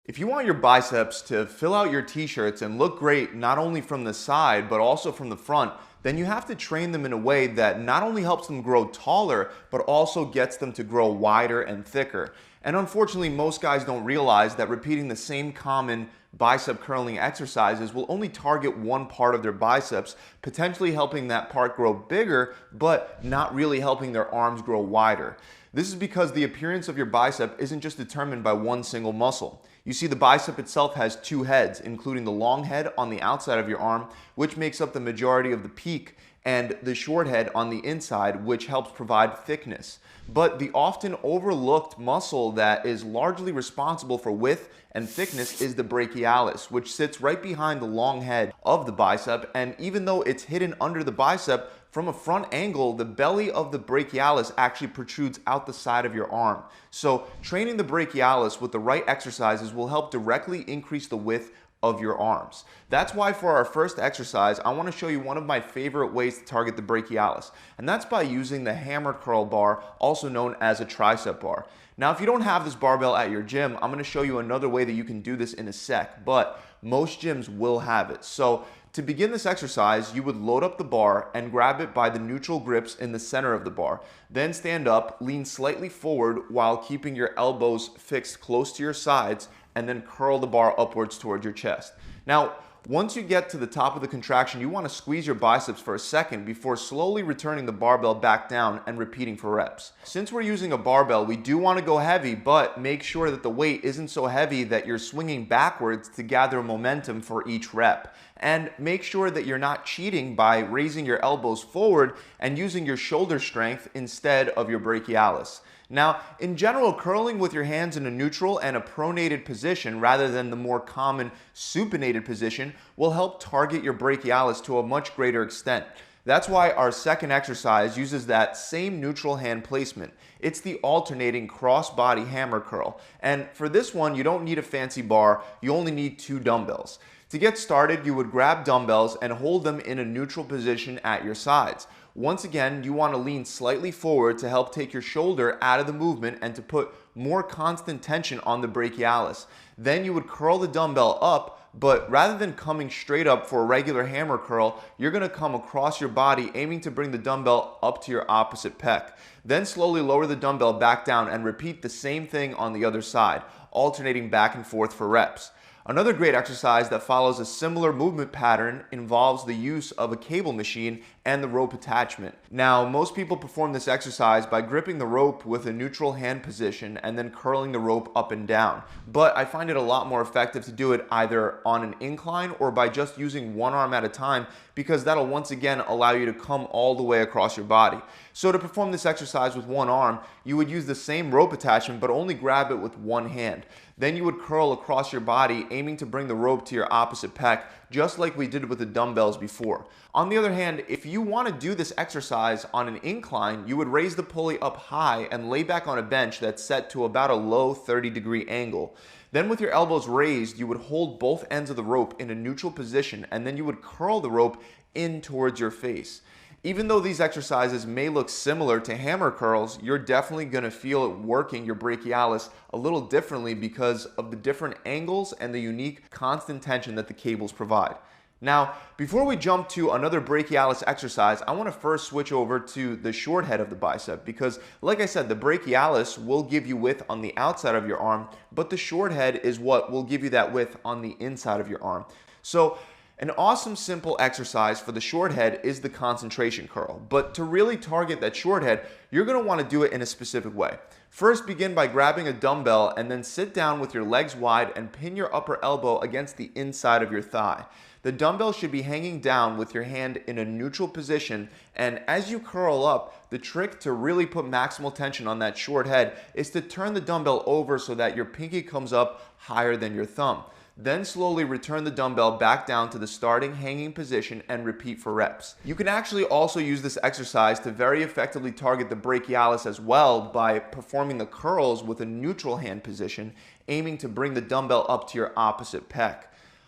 If you want your biceps to fill out your t-shirts and look great not only from the side but also from the front, then you have to train them in a way that not only helps them grow taller but also gets them to grow wider and thicker. And unfortunately, most guys don't realize that repeating the same common bicep curling exercises will only target one part of their biceps, potentially helping that part grow bigger but not really helping their arms grow wider. This is because the appearance of your bicep isn't just determined by one single muscle. You see, the bicep itself has two heads, including the long head on the outside of your arm, which makes up the majority of the peak, and the short head on the inside, which helps provide thickness. But the often overlooked muscle that is largely responsible for width and thickness is the brachialis, which sits right behind the long head of the bicep, and even though it's hidden under the bicep, from a front angle, the belly of the brachialis actually protrudes out the side of your arm. So training the brachialis with the right exercises will help directly increase the width of your arms. That's why for our first exercise, I want to show you one of my favorite ways to target the brachialis, and that's by using the hammer curl bar, also known as a tricep bar. Now, if you don't have this barbell at your gym, I'm going to show you another way that you can do this in a sec, but most gyms will have it. So to begin this exercise, you would load up the bar and grab it by the neutral grips in the center of the bar. Then stand up, lean slightly forward while keeping your elbows fixed close to your sides, and then curl the bar upwards towards your chest. Now, once you get to the top of the contraction, you want to squeeze your biceps for a second before slowly returning the barbell back down and repeating for reps. Since we're using a barbell, we do want to go heavy, but make sure that the weight isn't so heavy that you're swinging backwards to gather momentum for each rep. And make sure that you're not cheating by raising your elbows forward and using your shoulder strength instead of your brachialis. Now, in general, curling with your hands in a neutral and a pronated position rather than the more common supinated position will help target your brachialis to a much greater extent. That's why our second exercise uses that same neutral hand placement. It's the alternating cross-body hammer curl. And for this one, you don't need a fancy bar, you only need 2 dumbbells. To get started, you would grab dumbbells and hold them in a neutral position at your sides. Once again, you want to lean slightly forward to help take your shoulder out of the movement and to put more constant tension on the brachialis. Then you would curl the dumbbell up, but rather than coming straight up for a regular hammer curl, you're going to come across your body aiming to bring the dumbbell up to your opposite pec. Then slowly lower the dumbbell back down and repeat the same thing on the other side, alternating back and forth for reps. Another great exercise that follows a similar movement pattern involves the use of a cable machine and the rope attachment. Now, most people perform this exercise by gripping the rope with a neutral hand position and then curling the rope up and down. But I find it a lot more effective to do it either on an incline or by just using one arm at a time, because that'll once again allow you to come all the way across your body. So to perform this exercise with one arm, you would use the same rope attachment but only grab it with one hand. Then you would curl across your body, aiming to bring the rope to your opposite pec, just like we did with the dumbbells before. On the other hand, if you want to do this exercise on an incline, you would raise the pulley up high and lay back on a bench that's set to about a low 30-degree angle. Then with your elbows raised, you would hold both ends of the rope in a neutral position, and then you would curl the rope in towards your face. Even though these exercises may look similar to hammer curls, you're definitely going to feel it working your brachialis a little differently because of the different angles and the unique constant tension that the cables provide. Now, before we jump to another brachialis exercise, I want to first switch over to the short head of the bicep because, like I said, the brachialis will give you width on the outside of your arm, but the short head is what will give you that width on the inside of your arm. So, an awesome simple exercise for the short head is the concentration curl, but to really target that short head, you're going to want to do it in a specific way. First, begin by grabbing a dumbbell and then sit down with your legs wide and pin your upper elbow against the inside of your thigh. The dumbbell should be hanging down with your hand in a neutral position, and as you curl up, the trick to really put maximal tension on that short head is to turn the dumbbell over so that your pinky comes up higher than your thumb. Then slowly return the dumbbell back down to the starting hanging position and repeat for reps. You can actually also use this exercise to very effectively target the brachialis as well by performing the curls with a neutral hand position, aiming to bring the dumbbell up to your opposite pec.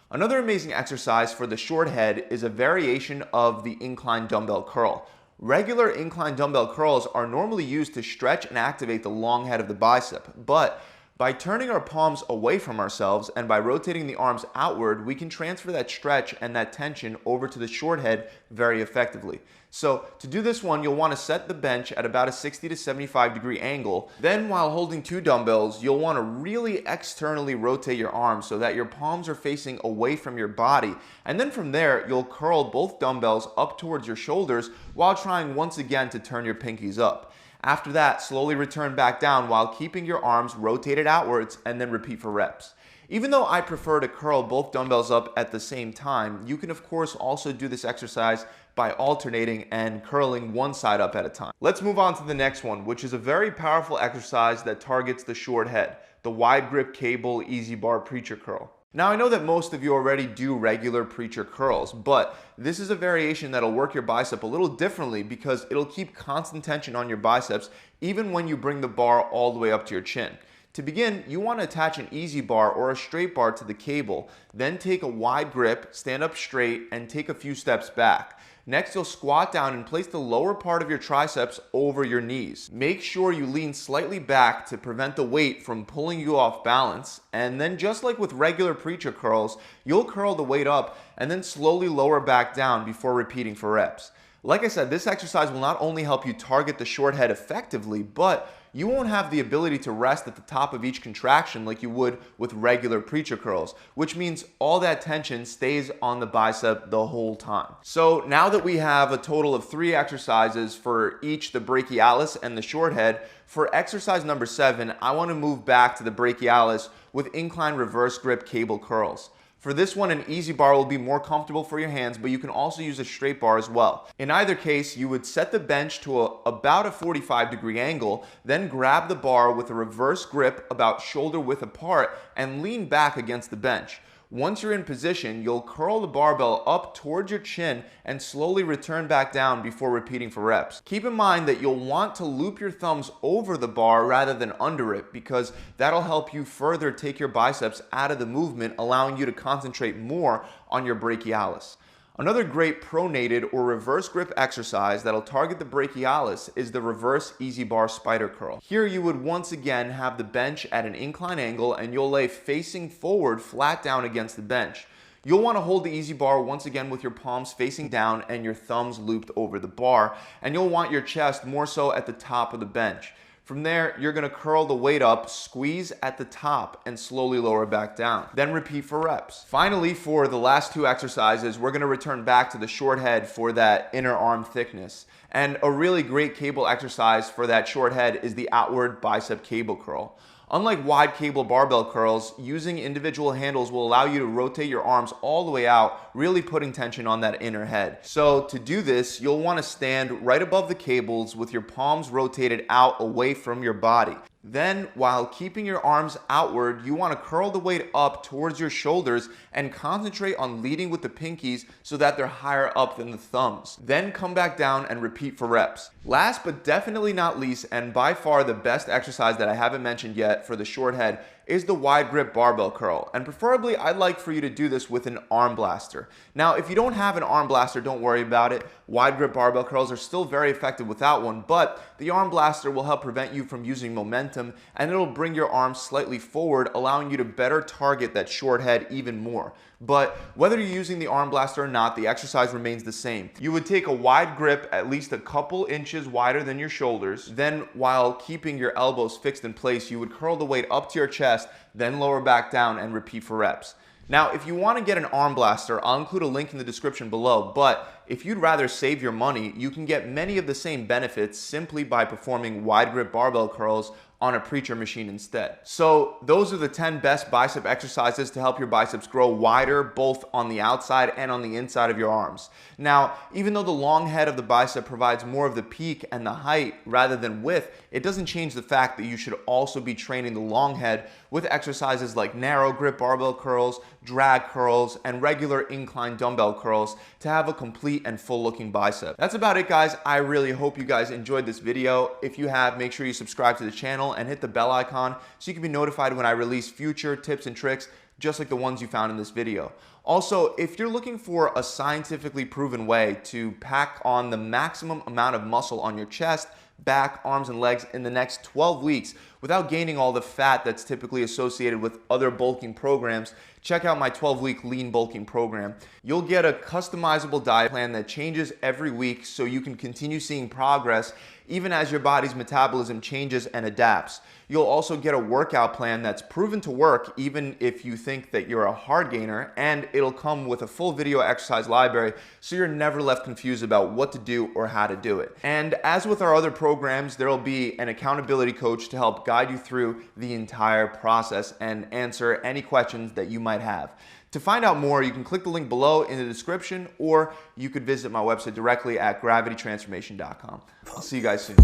Another amazing exercise for the short head is a variation of the incline dumbbell curl. Regular incline dumbbell curls are normally used to stretch and activate the long head of the bicep, but By turning our palms away from ourselves and by rotating the arms outward, we can transfer that stretch and that tension over to the short head very effectively. So to do this one, you'll want to set the bench at about a 60 to 75 degree angle. Then while holding 2 dumbbells, you'll want to really externally rotate your arms so that your palms are facing away from your body. And then from there, you'll curl both dumbbells up towards your shoulders while trying once again to turn your pinkies up. After that, slowly return back down while keeping your arms rotated outwards and then repeat for reps. Even though I prefer to curl both dumbbells up at the same time, you can of course also do this exercise by alternating and curling one side up at a time. Let's move on to the next one, which is a very powerful exercise that targets the short head, the wide grip cable easy bar preacher curl. Now I know that most of you already do regular preacher curls, but this is a variation that'll work your bicep a little differently because it'll keep constant tension on your biceps even when you bring the bar all the way up to your chin. To begin, you want to attach an easy bar or a straight bar to the cable, then take a wide grip, stand up straight, and take a few steps back. Next, you'll squat down and place the lower part of your triceps over your knees. Make sure you lean slightly back to prevent the weight from pulling you off balance. And then just like with regular preacher curls, you'll curl the weight up and then slowly lower back down before repeating for reps. Like I said, this exercise will not only help you target the short head effectively, but you won't have the ability to rest at the top of each contraction like you would with regular preacher curls, which means all that tension stays on the bicep the whole time. So now that we have a total of 3 exercises for each the brachialis and the short head, for exercise number 7, I want to move back to the brachialis with incline reverse grip cable curls. For this one, an easy bar will be more comfortable for your hands, but you can also use a straight bar as well. In either case, you would set the bench to about a 45 degree angle, then grab the bar with a reverse grip about shoulder width apart and lean back against the bench. Once you're in position, you'll curl the barbell up towards your chin and slowly return back down before repeating for reps. Keep in mind that you'll want to loop your thumbs over the bar rather than under it because that'll help you further take your biceps out of the movement, allowing you to concentrate more on your brachialis. Another great pronated or reverse grip exercise that'll target the brachialis is the reverse easy bar spider curl. Here you would once again have the bench at an incline angle and you'll lay facing forward flat down against the bench. You'll want to hold the easy bar once again with your palms facing down and your thumbs looped over the bar, and you'll want your chest more so at the top of the bench. From there, you're going to curl the weight up, squeeze at the top, and slowly lower back down. Then repeat for reps. Finally, for the last 2 exercises, we're going to return back to the short head for that inner arm thickness. And a really great cable exercise for that short head is the outward bicep cable curl. Unlike wide cable barbell curls, using individual handles will allow you to rotate your arms all the way out, really putting tension on that inner head. So to do this, you'll want to stand right above the cables with your palms rotated out away from your body. Then, while keeping your arms outward, you want to curl the weight up towards your shoulders and concentrate on leading with the pinkies so that they're higher up than the thumbs. Then come back down and repeat for reps. Last but definitely not least, and by far the best exercise that I haven't mentioned yet for the short head, is the wide grip barbell curl. And preferably, I'd like for you to do this with an arm blaster. Now, if you don't have an arm blaster, don't worry about it. Wide grip barbell curls are still very effective without one, but the arm blaster will help prevent you from using momentum, and it'll bring your arms slightly forward, allowing you to better target that short head even more. But whether you're using the arm blaster or not, the exercise remains the same. You would take a wide grip at least a couple inches wider than your shoulders. Then, while keeping your elbows fixed in place, you would curl the weight up to your chest, then lower back down and repeat for reps. Now, if you want to get an arm blaster, I'll include a link in the description below, but if you'd rather save your money, you can get many of the same benefits simply by performing wide grip barbell curls on a preacher machine instead. So those are the 10 best bicep exercises to help your biceps grow wider, both on the outside and on the inside of your arms. Now, even though the long head of the bicep provides more of the peak and the height rather than width, it doesn't change the fact that you should also be training the long head with exercises like narrow grip barbell curls, drag curls, and regular incline dumbbell curls to have a complete and full looking bicep. That's about it, guys. I really hope you guys enjoyed this video. If you have, make sure you subscribe to the channel and hit the bell icon so you can be notified when I release future tips and tricks just like the ones you found in this video. Also, if you're looking for a scientifically proven way to pack on the maximum amount of muscle on your chest, back, arms, and legs in the next 12 weeks without gaining all the fat that's typically associated with other bulking programs, check out my 12-week lean bulking program. You'll get a customizable diet plan that changes every week so you can continue seeing progress even as your body's metabolism changes and adapts. You'll also get a workout plan that's proven to work even if you think that you're a hard gainer, and it'll come with a full video exercise library so you're never left confused about what to do or how to do it. And as with our other programs, there'll be an accountability coach to help guide you through the entire process and answer any questions that you might have. To find out more, you can click the link below in the description, or you could visit my website directly at gravitytransformation.com. I'll see you guys soon.